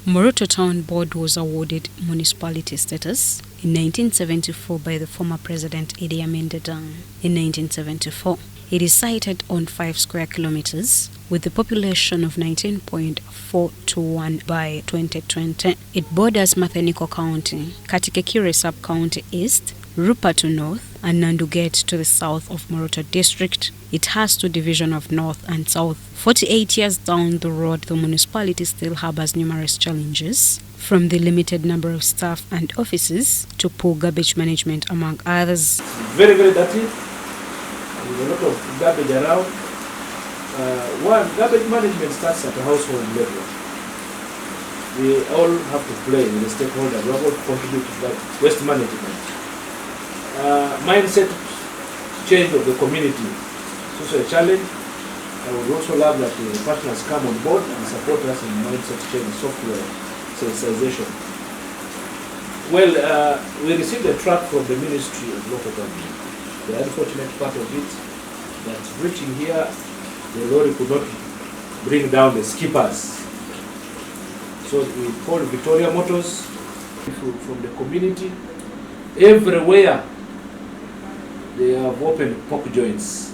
Moroto Town Board was awarded municipality status in 1974 by the former President Idi Amin Dada. In 1974, it is sited on 5 square kilometers with a population of 19.421 by 2020. It borders Matheniko County, Katikekire Sub-County East, Rupert to north, and Nandugate to the south of Moroto District. It has 2 divisions of north and south. 48 years down the road, the municipality still harbors numerous challenges, from the limited number of staff and offices to poor garbage management, among others. Very, very dirty. There's a lot of garbage around. Garbage management starts at a household level. We all have to play with the stakeholders. We have all to contribute to that waste management. Mindset change of the community is also a challenge. I would also love that the partners come on board and support us in mindset change, software sensitization. Well, we received a truck from the Ministry of Local Government. The unfortunate part of it, that reaching here, the lorry could not bring down the skippers. So we called Victoria Motors from the community. Everywhere they have opened pork joints.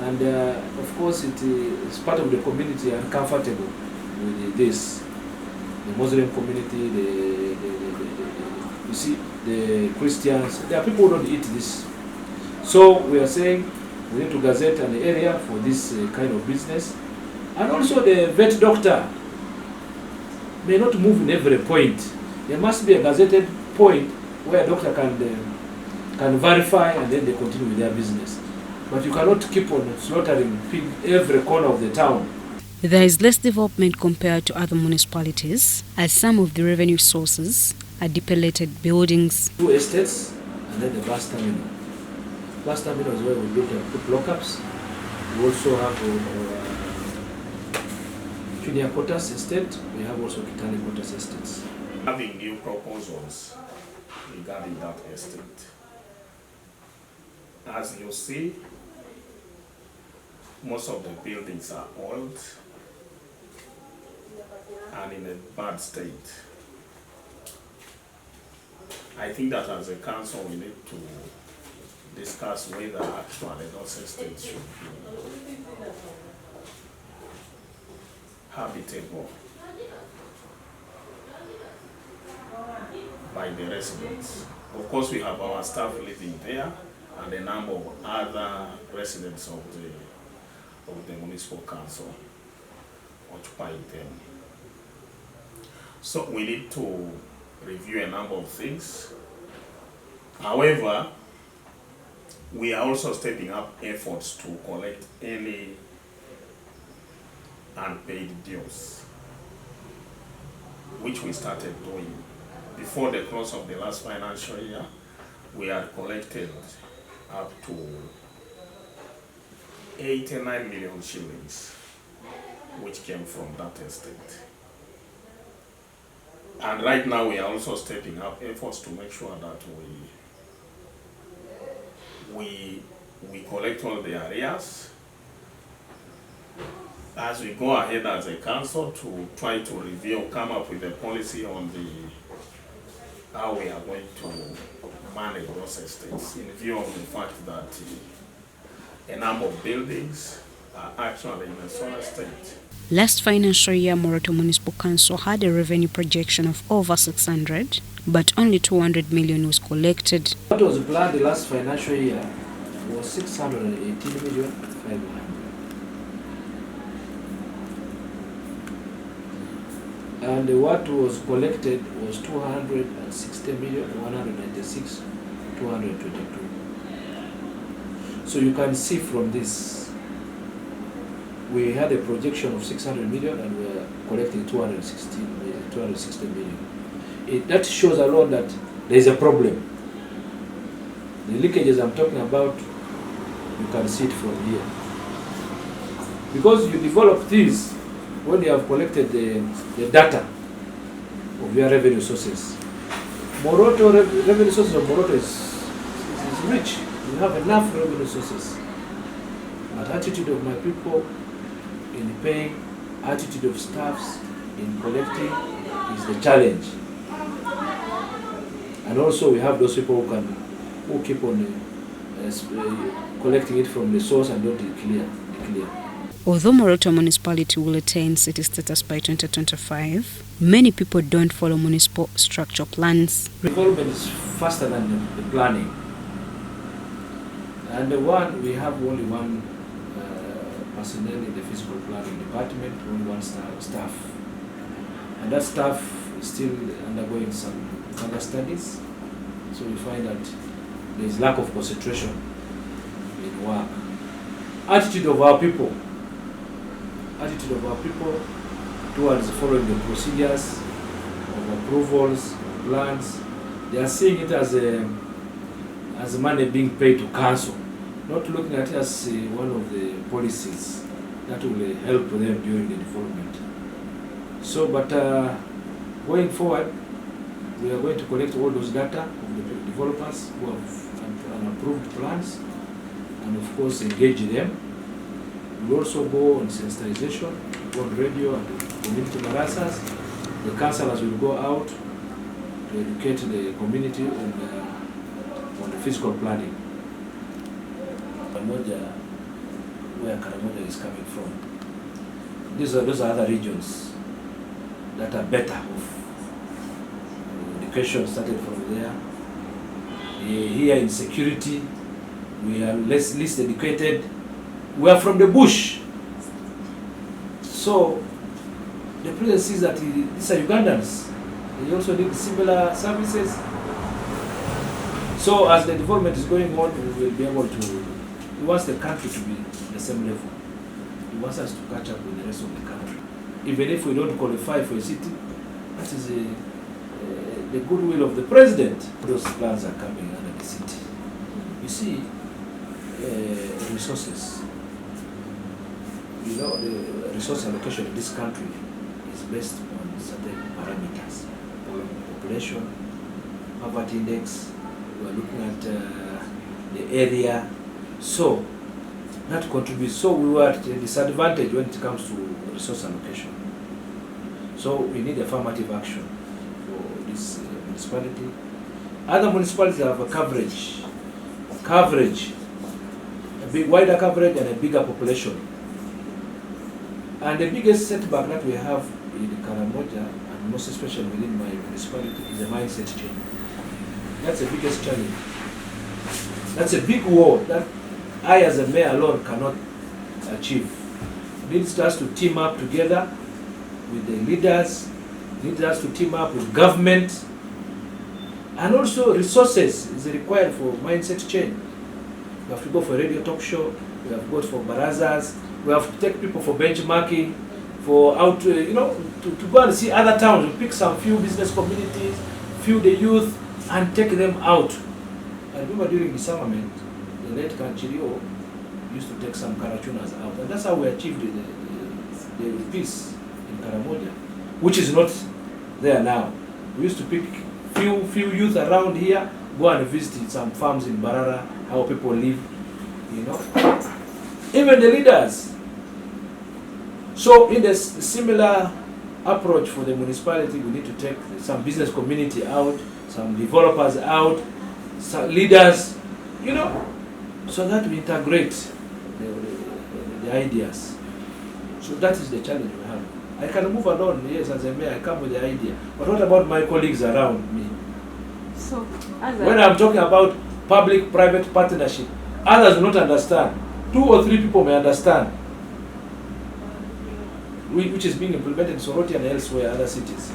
And of course it is part of the community uncomfortable with this. The Muslim community, you see, the Christians, there are people who don't eat this. So we are saying we need to gazette an area for this kind of business. And also the vet doctor may not move in every point. There must be a gazetted point where a doctor can verify and then they continue with their business. But you cannot keep on slaughtering pig every corner of the town. There is less development compared to other municipalities, as some of the revenue sources are depleted buildings. 2 estates and then the bus terminal. Bus terminal is where we built and put lockups. We also have junior quarters estate. We have also Kitale quarters estates. Having new proposals regarding that estate. As you see, most of the buildings are old and in a bad state. I think that as a council we need to discuss whether actually those estates should be habitable by the residents. Of course, we have our staff living there and a number of other residents of the municipal council occupying them. So we need to review a number of things. However, we are also stepping up efforts to collect any unpaid dues, which we started doing. Before the close of the last financial year, we had collected up to 89 million shillings, which came from that estate. And right now we are also stepping up efforts to make sure that we collect all the arrears as we go ahead as a council to try to review, come up with a policy on how we are going to manage those estates in view of the fact that a number of buildings are actually in a solar state. Last financial year, Moroto Municipal Council had a revenue projection of over 600, but only 200 million was collected. What was planned the last financial year was 618 million 500. And what was collected was 260 million 196 222. So you can see from this, we had a projection of 600 million and we are collecting 260 million. That shows alone that there is a problem. The leakages I'm talking about, you can see it from here. Because you develop this when you have collected the data of your revenue sources. Revenue sources of Moroto is rich. You have enough revenue sources. But attitude of my people in paying, attitude of staffs, in collecting is the challenge. And also we have those people who keep on collecting it from the source and don't declare. Although Moroto Municipality will attain city status by 2025, many people don't follow municipal structure plans. Development is faster than the planning. And we have only one personnel in the physical planning department, only one staff. And that staff is still undergoing some further studies. So we find that there is lack of concentration in work. Attitude of our people towards following the procedures of approvals, plans. They are seeing it as money being paid to council, not looking at it as one of the policies that will help them during the development. So, but going forward, we are going to collect all those data of the developers who have approved plans, and of course engage them. We'll also go on sensitization, go on radio and community madrasas. The councillors will go out to educate the community on the physical planning. Karamoja, where Karamoja is coming from, those are other regions that are better off. Education started from there. Here in security, we are least educated. We are from the bush. So the president sees that these are Ugandans. They also need similar services. So as the development is going on, we will be able to, he wants the country to be the same level. He wants us to catch up with the rest of the country. Even if we don't qualify for a city, that is the goodwill of the president. Those plans are coming under the city. You see, resources. You know, the resource allocation in this country is based on certain parameters. Population, poverty index, we are looking at the area. So, that contributes. So we were at a disadvantage when it comes to resource allocation. So we need affirmative action for this municipality. Other municipalities have a coverage, a big wider coverage and a bigger population. And the biggest setback that we have in Karamoja, and most especially within my municipality, is a mindset change. That's the biggest challenge. That's a big wall that I as a mayor alone cannot achieve. It needs us to team up together with the leaders, needs us to team up with government, and also resources is required for mindset change. We have to go for a radio talk show, we have to go for barazas, we have to take people for benchmarking, for out, to go and see other towns. We pick some few business communities, few the youth, and take them out. I remember during the disarmament, the late Kanchirio used to take some Karachunas out, and that's how we achieved the peace in Karamoja, which is not there now. We used to pick few youth around here, go and visit some farms in Barara, how people live, even the leaders. So in the similar approach for the municipality, we need to take some business community out, some developers out, some leaders, so that we integrate the ideas. So that is the challenge we have. I can move alone, yes, as a mayor, I come with the idea. But what about my colleagues around me? So, when I'm talking about public-private partnership, others will not understand. 2 or 3 people may understand, which is being implemented in Soroti and elsewhere, other cities.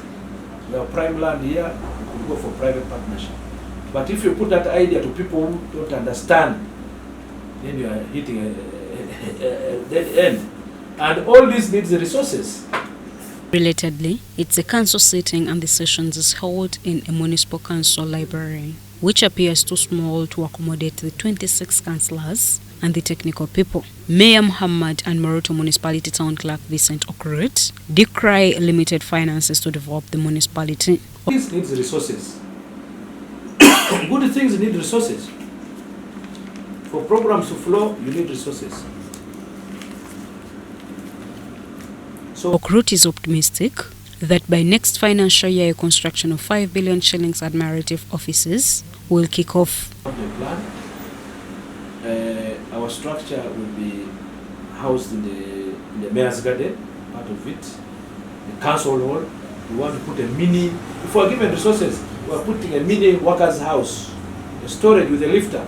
We have prime land here, we could go for private partnership. But if you put that idea to people who don't understand, then you are hitting a dead end. And all this needs resources. Relatedly, it's a council sitting and the sessions is held in a municipal council library, which appears too small to accommodate the 26 councillors and the technical people. Mayor Muhammad and Moroto Municipality Town Clerk Vincent Okurut decry limited finances to develop the municipality. This needs resources. Good things need resources. For programs to flow, you need resources. So Okurut is optimistic that by next financial year, a construction of 5 billion shillings administrative offices will kick off. The plan, our structure will be housed in the mayor's garden, part of it, the council hall. We want to put a mini, if we are given resources, we are putting a mini workers' house, a storage with a lifter,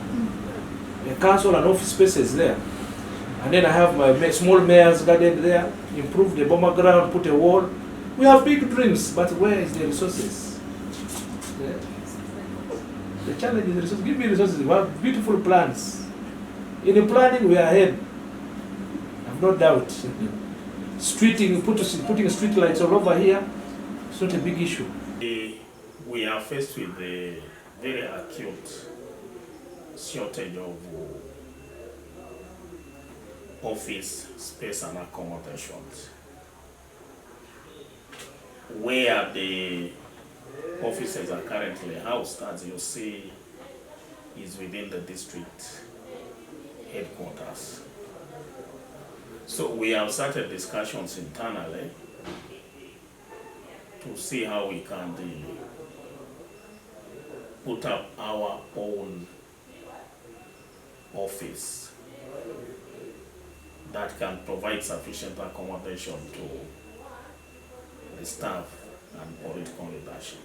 a council and office spaces there. And then I have my small mayor's garden there, improve the bomber ground, put a wall. We have big dreams, but where is the resources? Yeah. The challenge is the resources. Give me resources. We have beautiful plans. In the planning, we are ahead. I have no doubt. Putting street lights all over here, it's not a big issue. We are faced with a very acute shortage of office space and accommodations. Where the offices are currently housed, as you see, is within the district headquarters. So we have started discussions internally to see how we can put up our own office that can provide sufficient accommodation to the staff and political leadership.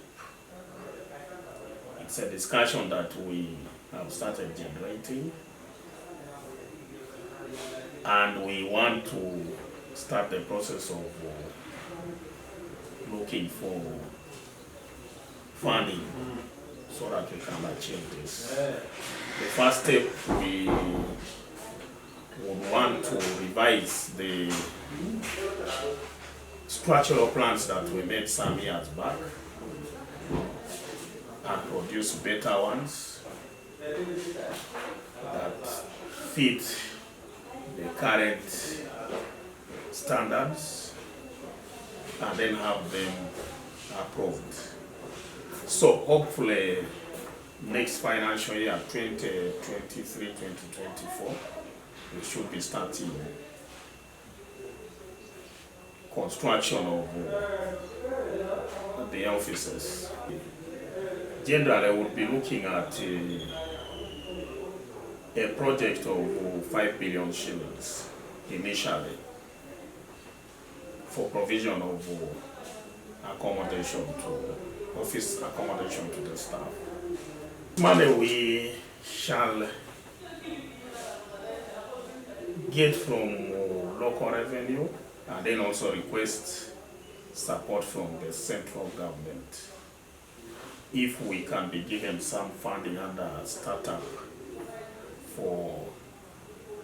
It's a discussion that we have started generating, and we want to start the process of looking for funding so that we can achieve this. The first step, we would want to revise the structural plans that we made some years back and produce better ones that fit the current standards and then have them approved. So hopefully next financial year, 2023-2024, we should be starting construction of the offices. Generally, I would be looking at a project of 5 billion shillings initially for provision of accommodation to office accommodation to the staff. Money we shall get from local revenue and then also request support from the central government if we can be given some funding under startup for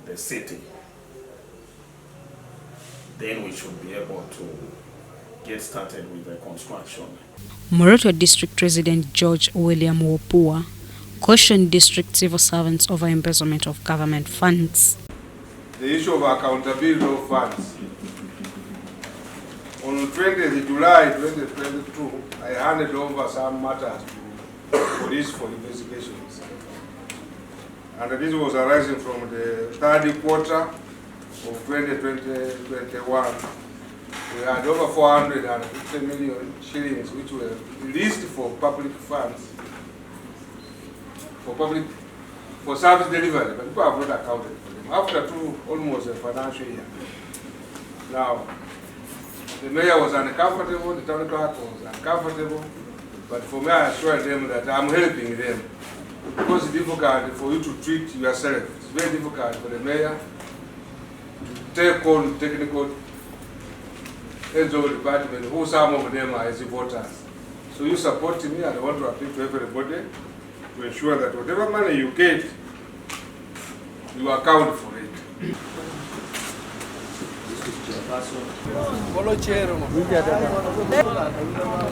the city. Then we should be able to get started with the construction. Moroto District Resident George William Wopua cautioned district civil servants over embezzlement of government funds. The issue of accountability of funds. On 20th July 2022, I handed over some matters to police for investigations. And this was arising from the third quarter of 2021. We had over 450 million shillings which were released for public funds, for service delivery, but people have not accounted for them. After almost a financial year. Now, the mayor was uncomfortable, the town clerk was uncomfortable, but for me I assured them that I'm helping them. Because it's difficult for you to treat yourself. It's very difficult for the mayor to take on technical heads of the department, who some of them are as voters. So you support me, and I want to appeal to everybody to ensure that whatever money you get, you account for it. Chairperson.